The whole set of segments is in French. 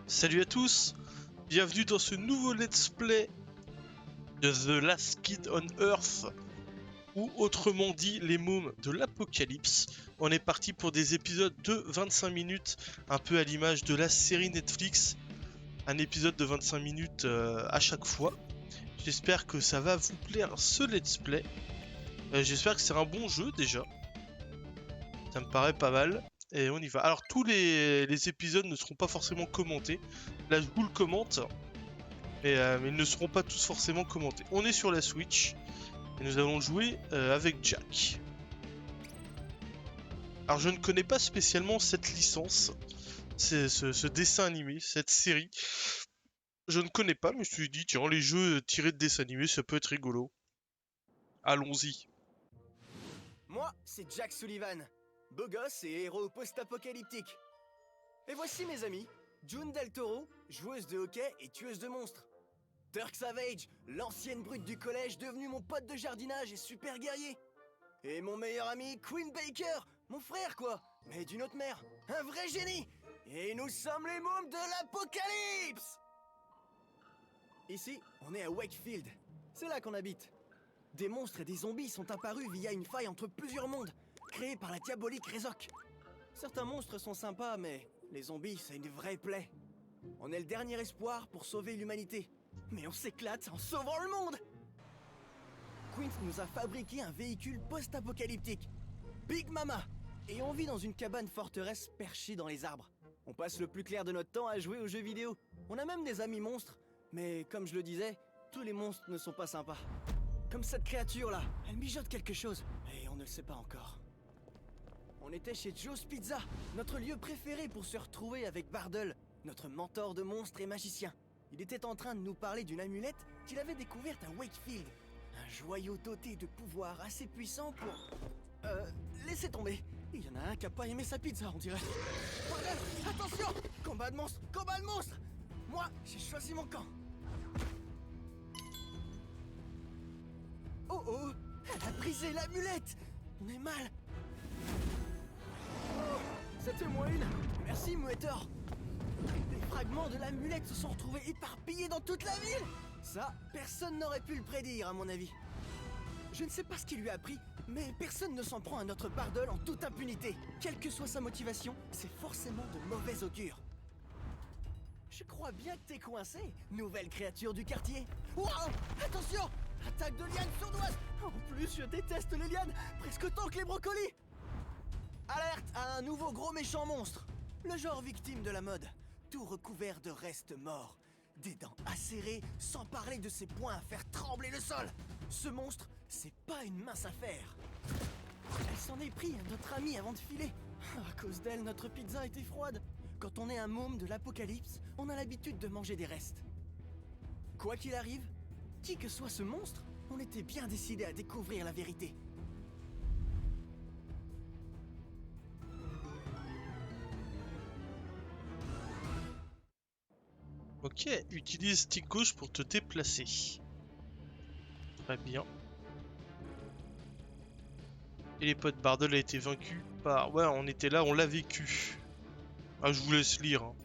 Salut à tous, bienvenue dans ce nouveau let's play de The Last Kid on Earth, ou autrement dit les mômes de l'apocalypse. On est parti pour des épisodes de 25 minutes, un peu à l'image de la série Netflix, un épisode de 25 minutes à chaque fois. J'espère que ça va vous plaire ce let's play, j'espère que c'est un bon jeu déjà, ça me paraît pas mal. Et on y va. Alors tous les épisodes ne seront pas forcément commentés. Là je vous le commente. Mais ils ne seront pas tous forcément commentés. On est sur la Switch. Et nous allons jouer avec Jack. Alors je ne connais pas spécialement cette licence. Ce dessin animé, cette série. Je ne connais pas, mais je me suis dit, tiens, les jeux tirés de dessins animés, ça peut être rigolo. Allons-y. Moi, c'est Jack Sullivan, beau gosse et héros post-apocalyptique. Et voici mes amis, June Del Toro, joueuse de hockey et tueuse de monstres. Turk Savage, l'ancienne brute du collège devenue mon pote de jardinage et super guerrier. Et mon meilleur ami, Quinn Baker, mon frère quoi, mais d'une autre mère, un vrai génie. Et nous sommes les mômes de l'apocalypse. Ici, on est à Wakefield, c'est là qu'on habite. Des monstres et des zombies sont apparus via une faille entre plusieurs mondes, créée par la diabolique Rezok. Certains monstres sont sympas, mais les zombies, c'est une vraie plaie. On est le dernier espoir pour sauver l'humanité. Mais on s'éclate en sauvant le monde! Quint nous a fabriqué un véhicule post-apocalyptique, Big Mama, et on vit dans une cabane forteresse perchée dans les arbres. On passe le plus clair de notre temps à jouer aux jeux vidéo. On a même des amis monstres, mais comme je le disais, tous les monstres ne sont pas sympas. Comme cette créature-là, elle mijote quelque chose, et on ne le sait pas encore. On était chez Joe's Pizza, notre lieu préféré pour se retrouver avec Bardel, notre mentor de monstres et magicien. Il était en train de nous parler d'une amulette qu'il avait découverte à Wakefield. Un joyau doté de pouvoirs assez puissants pour... laissez tomber. Il y en a un qui a pas aimé sa pizza, on dirait. Bardel, attention! Combat de monstre! Combat de monstre! Moi, j'ai choisi mon camp. Oh oh! Elle a brisé l'amulette! On est mal! Oh, c'était moi une! Merci, Muetor! Les fragments de l'amulette se sont retrouvés éparpillés dans toute la ville! Ça, personne n'aurait pu le prédire, à mon avis. Je ne sais pas ce qui lui a pris, mais personne ne s'en prend à notre Bardel en toute impunité. Quelle que soit sa motivation, c'est forcément de mauvais augure. Je crois bien que t'es coincé, nouvelle créature du quartier. Wow! Attention! Attaque de lianes sournoises! En plus, je déteste les lianes, presque autant que les brocolis! Alerte à un nouveau gros méchant monstre! Le genre victime de la mode, tout recouvert de restes morts. Des dents acérées, sans parler de ses poings à faire trembler le sol! Ce monstre, c'est pas une mince affaire! Elle s'en est pris à notre ami avant de filer. À cause d'elle, notre pizza était froide. Quand on est un môme de l'apocalypse, on a l'habitude de manger des restes. Quoi qu'il arrive, qui que soit ce monstre, on était bien décidé à découvrir la vérité. Ok, utilise stick gauche pour te déplacer. Très bien. Et les potes Bardel a été vaincu par... Ouais, on était là, on l'a vécu. Ah, je vous laisse lire. Hein.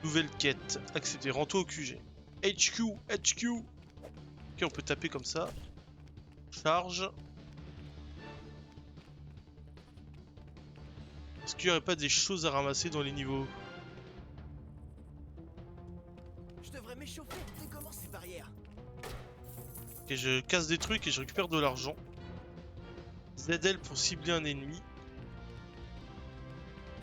Nouvelle quête. Accéder, rends-toi au QG. HQ, HQ. Ok, on peut taper comme ça. Charge. Est-ce qu'il n'y aurait pas des choses à ramasser dans les niveaux? Je devrais m'échauffer en dégommant ces barrières. Ok, je casse des trucs et je récupère de l'argent. ZL pour cibler un ennemi.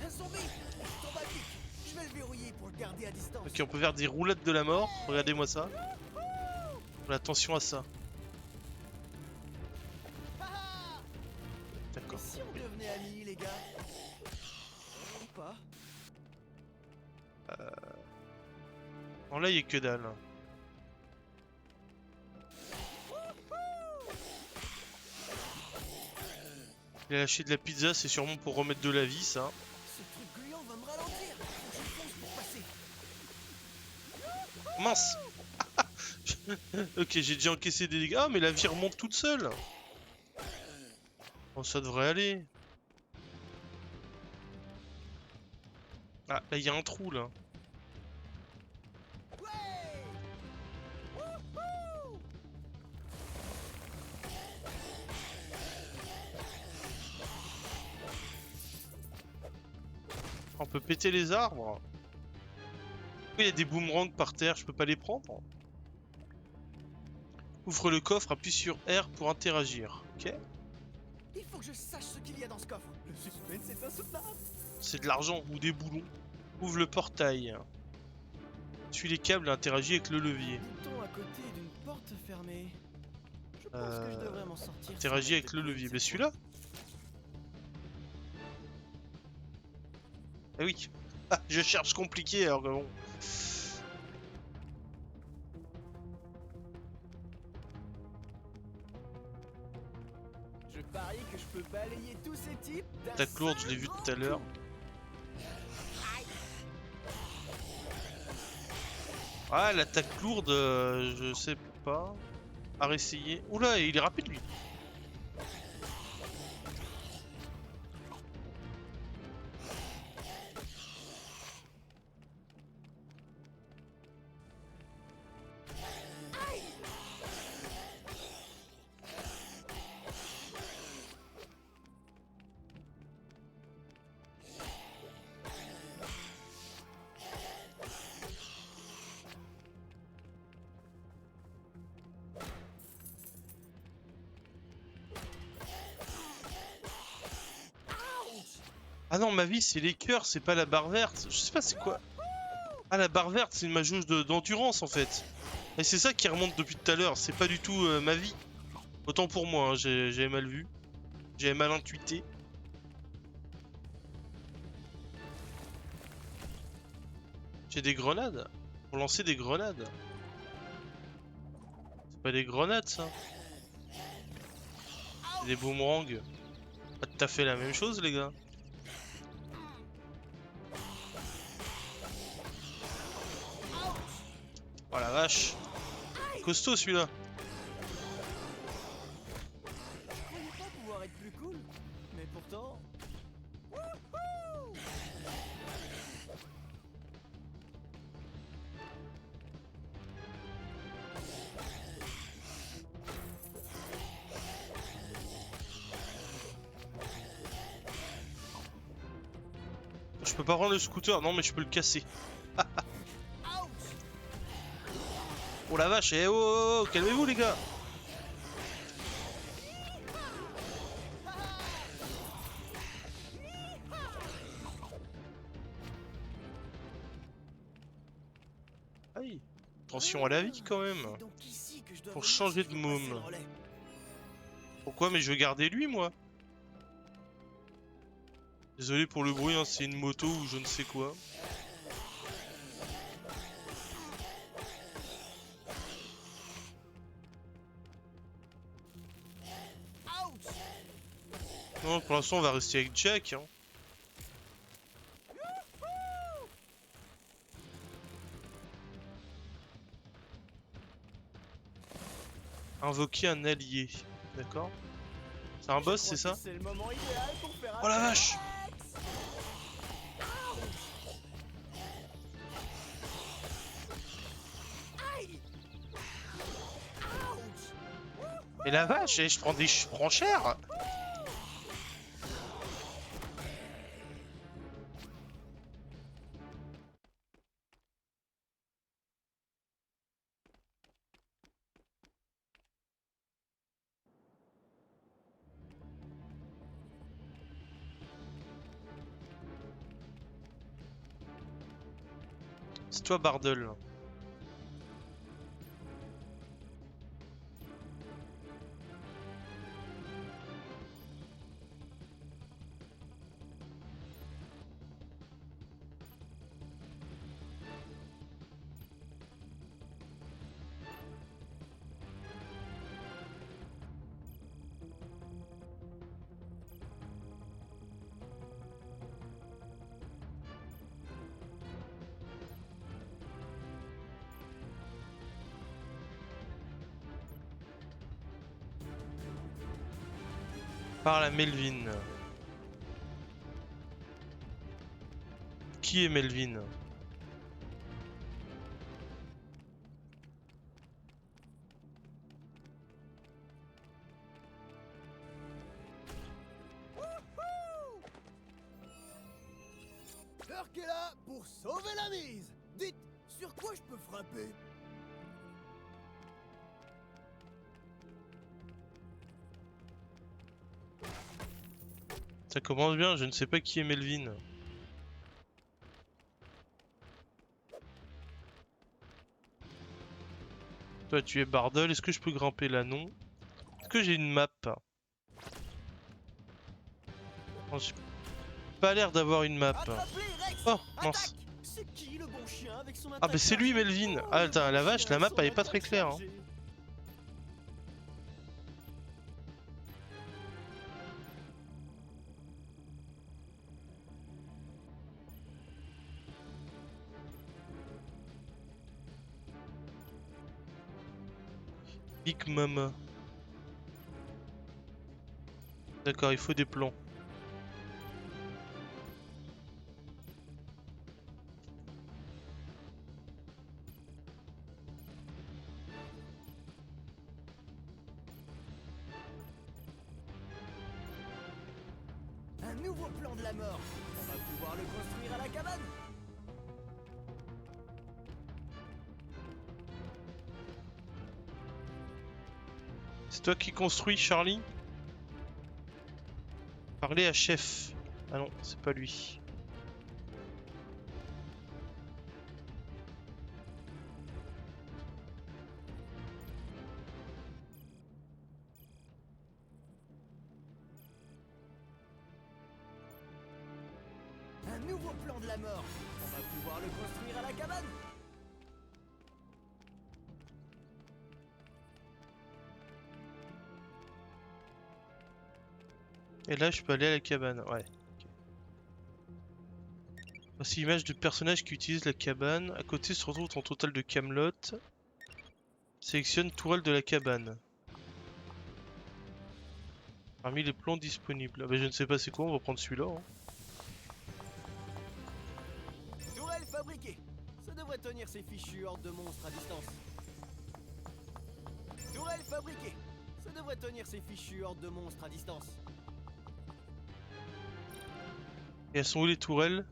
Un zombie! Je tombe à pic. Je vais le verrouiller pour le garder à distance. Ok, on peut faire des roulades de la mort. Regardez-moi ça. Attention à ça. D'accord. Si on devenait amis, les gars? Ou pas? Bon, là, il n'y a que dalle. Il a lâché de la pizza, c'est sûrement pour remettre de la vie, ça. Ce truc gluant va me ralentir. Faut que je fonce pour passer. Mince. Ok, j'ai déjà encaissé des dégâts, mais la vie remonte toute seule. Bon, ça devrait aller. Ah, là, il y a un trou, là. Ouais. Wouhou. On peut péter les arbres. Il y a des boomerangs par terre, je peux pas les prendre. Ouvre le coffre, appuie sur R pour interagir. Ok. Il faut que je sache ce qu'il y a dans ce coffre. Le suspense est insoutenable. C'est de l'argent ou des boulons. Ouvre le portail. Suis les câbles et interagis avec le levier. Bouton à côté d'une porte fermée. Je pense que je devrais m'en sortir. sans Interagis mettre avec de le bruit levier. cette Mais fois. celui-là. Ah oui. Ah, je cherche compliqué alors que bon. Je parie que je peux balayer tous ces types. d'un Attaque lourde, je l'ai seul vu grand tout à l'heure. coup. Ah, l'attaque lourde, je sais pas. À réessayer. Oula, il est rapide lui. Ah non, ma vie, c'est les cœurs, c'est pas la barre verte. Je sais pas c'est quoi. Ah, la barre verte, c'est ma jauge d'endurance en fait. Et c'est ça qui remonte depuis tout à l'heure, c'est pas du tout ma vie. Autant pour moi, hein, j'avais mal vu. J'avais mal intuité. J'ai des grenades. Pour lancer des grenades. C'est pas des grenades ça. C'est des boomerangs. Pas tout à fait la même chose les gars. Oh la vache. Costaud celui-là. Je croyais pas pouvoir être plus cool, mais pourtant. Wouhou. Je peux pas prendre le scooter, non mais je peux le casser. Oh la vache, eh oh, oh, oh, calmez-vous les gars. Aïe. Attention à la vie quand même. C'est donc ici que je dois Pour venir changer si de je veux passer môme. le relais. Pourquoi? Mais je veux garder lui moi. Désolé pour le bruit, hein, c'est une moto ou je ne sais quoi. Non, pour l'instant on va rester avec Jack. Hein. Invoquer un allié. D'accord. C'est un boss, c'est ça? C'est le moment idéal pour faire Oh la un vache! Mais la vache, eh, je prends cher! C'est toi Bardel. Parle à Melvin. Qui est Melvin? Turk est là pour sauver la mise. Dites, sur quoi je peux frapper? Ça commence bien, je ne sais pas qui est Melvin. Toi tu es Bardol, est-ce que je peux grimper là? Non. Est-ce que j'ai une map? Non, j'ai pas l'air d'avoir une map. Oh mince. C'est qui le bon chien avec son Ah bah c'est lui Melvin. Ah attends, la vache, la map elle est pas très claire hein. Big Mama. D'accord, il faut des plans. Un nouveau plan de la mort. On va pouvoir le construire à la cabane. C'est toi qui construis Charlie? Parlez à chef. Ah non, c'est pas lui. Un nouveau plan de la mort. On va pouvoir le construire à la cabane. Et là je peux aller à la cabane, ouais. Voici l'image du personnage qui utilise la cabane. À côté se retrouve ton total de Camelot. Sélectionne tourelle de la cabane. Parmi les plans disponibles. Ah bah je ne sais pas c'est quoi, on va prendre celui-là. Hein. Tourelle fabriquée. Ça devrait tenir ces fichus hordes de monstres à distance. Tourelle fabriquée. Ça devrait tenir ces fichus hordes de monstres à distance. Et elles sont où les tourelles?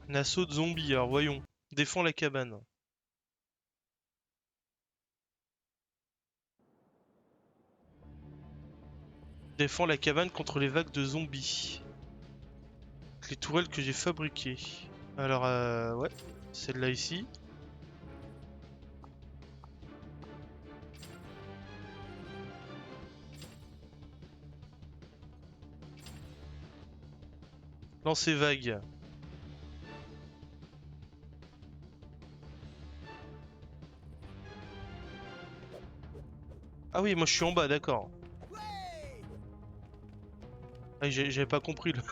Un assaut de zombies, alors voyons. Défends la cabane. Défends la cabane contre les vagues de zombies. Les tourelles que j'ai fabriquées. Alors, ouais, celle-là ici. Lancer vague. Ah oui, moi je suis en bas, d'accord. Ouais. Ah, j'avais pas compris là.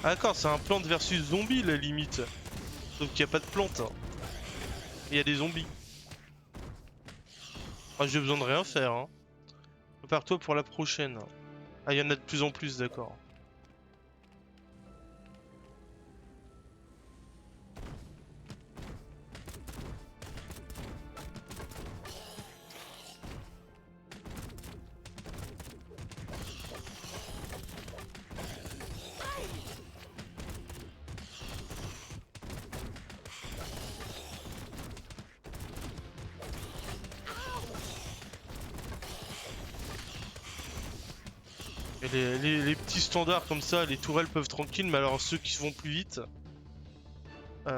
Ah d'accord, c'est un plante versus zombie la limite. Sauf qu'il n'y a pas de plante. Hein. Il y a des zombies. Ah, j'ai besoin de rien faire. Hein. Prépare-toi pour la prochaine. Ah, il y en a de plus en plus, d'accord. Et les petits standards comme ça, les tourelles peuvent tranquille, mais alors ceux qui vont plus vite... Et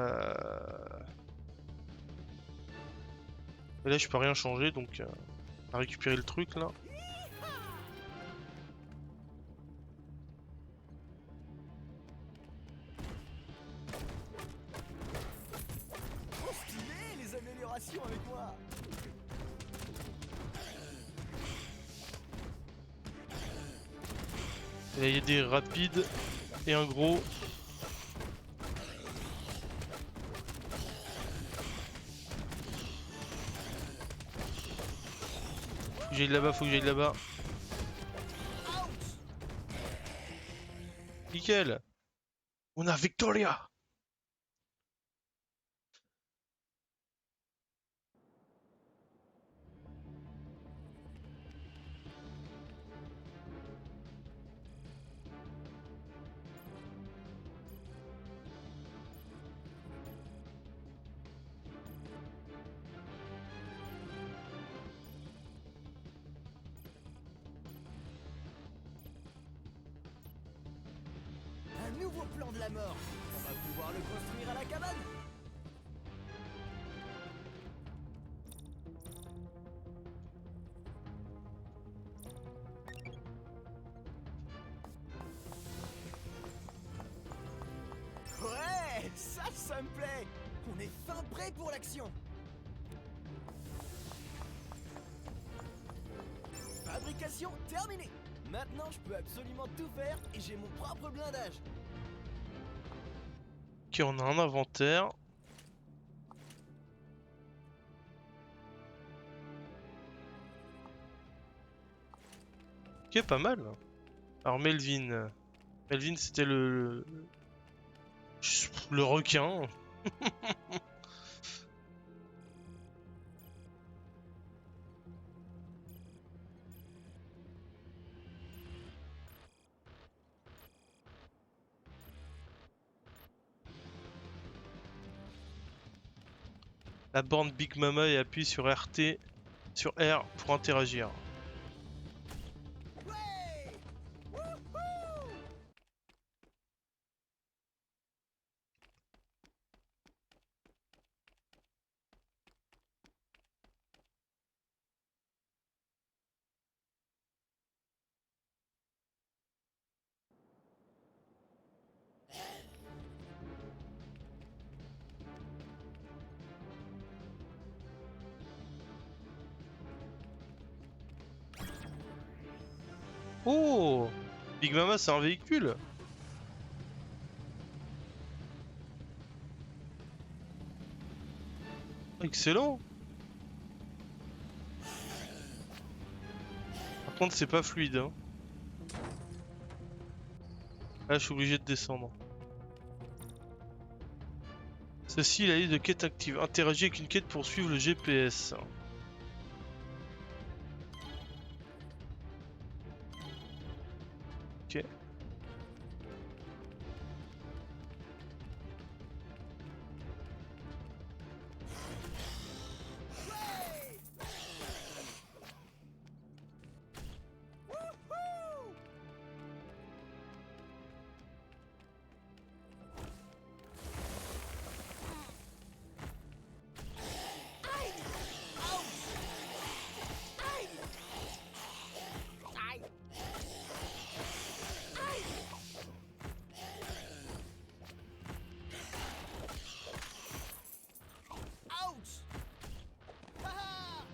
là je peux rien changer, donc... on va récupérer le truc là. collaboration avec moi. Et il y a des rapides et un gros. Faut que j'aille là-bas, faut que j'aille là-bas. Nickel. On a Victoria. Un nouveau plan de la mort. On va pouvoir le construire à la cabane. Ouais, ça me plaît. On est fin prêt pour l'action. Fabrication terminée. Maintenant, je peux absolument tout faire et j'ai mon propre blindage. Ok, on a un inventaire. Ok, pas mal. Alors Melvin. Melvin, c'était le requin. La borne Big Mama et appuie sur RT, sur R pour interagir. Ouais! Wouhou! Oh! Big Mama, c'est un véhicule. Excellent. Par contre, c'est pas fluide. Hein. Là, je suis obligé de descendre. Ceci est la liste de quêtes actives. Interagis avec une quête pour suivre le GPS. Ok. Ouch! Haha!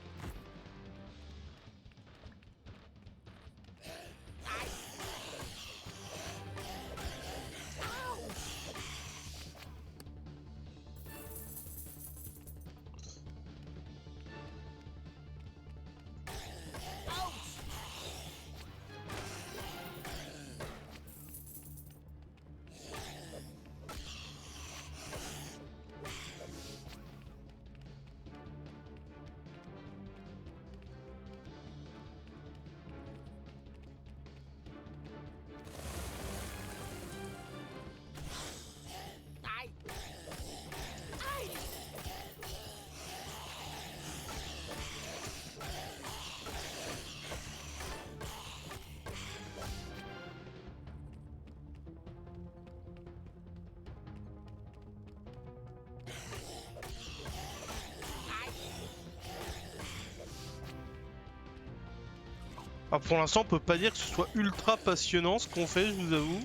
Ah, pour l'instant, on peut pas dire que ce soit ultra passionnant ce qu'on fait, je vous avoue.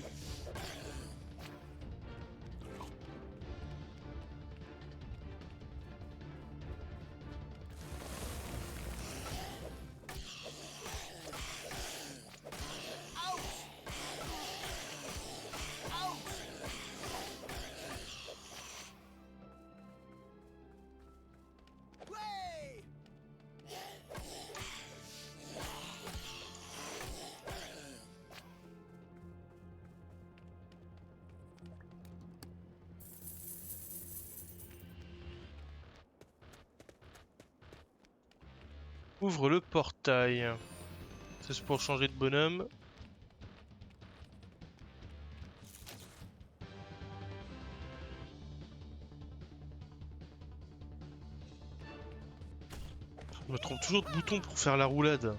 Ouvre le portail. C'est pour changer de bonhomme. Je me trompe toujours de bouton pour faire la roulade.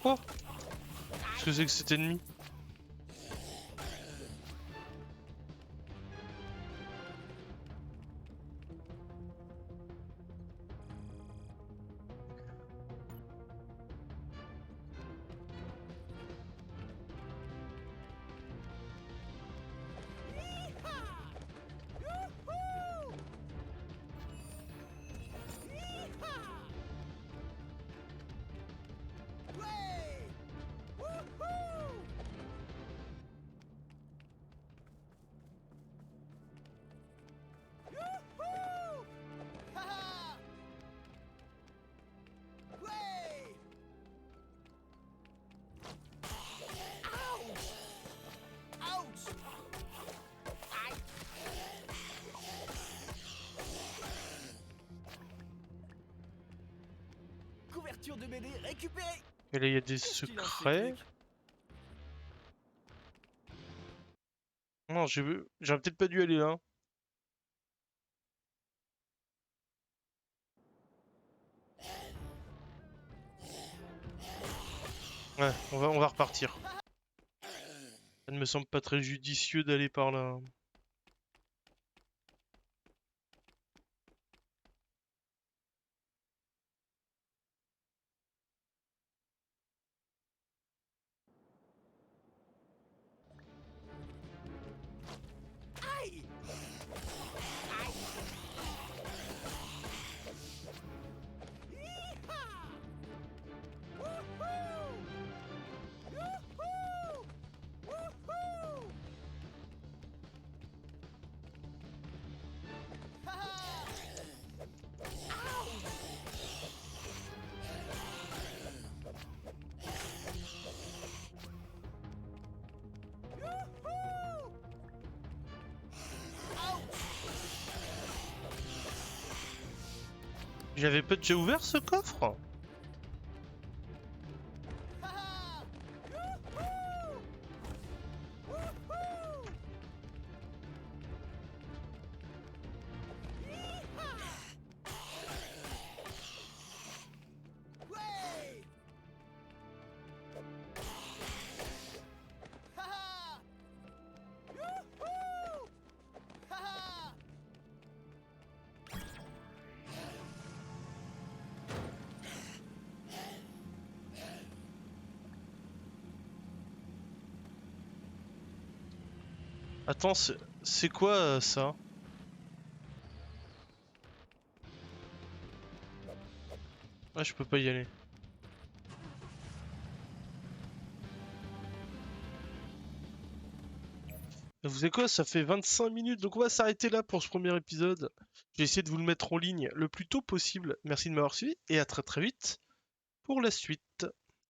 Oh! Qu'est-ce que c'est que cet ennemi? Couverture de BD récupérée. Et là, il y a des Qu'est-ce qu'il en fait, secrets. Luc? Non, j'aurais peut-être pas dû aller là. Ouais, on va repartir. Ça ne me semble pas très judicieux d'aller par là. Aïe! J'avais pas déjà ouvert ce coffre? Attends, c'est quoi ça? Ah, je peux pas y aller. Vous savez quoi, ça fait 25 minutes, donc on va s'arrêter là pour ce premier épisode. Je vais essayer de vous le mettre en ligne le plus tôt possible. Merci de m'avoir suivi et à très très vite pour la suite.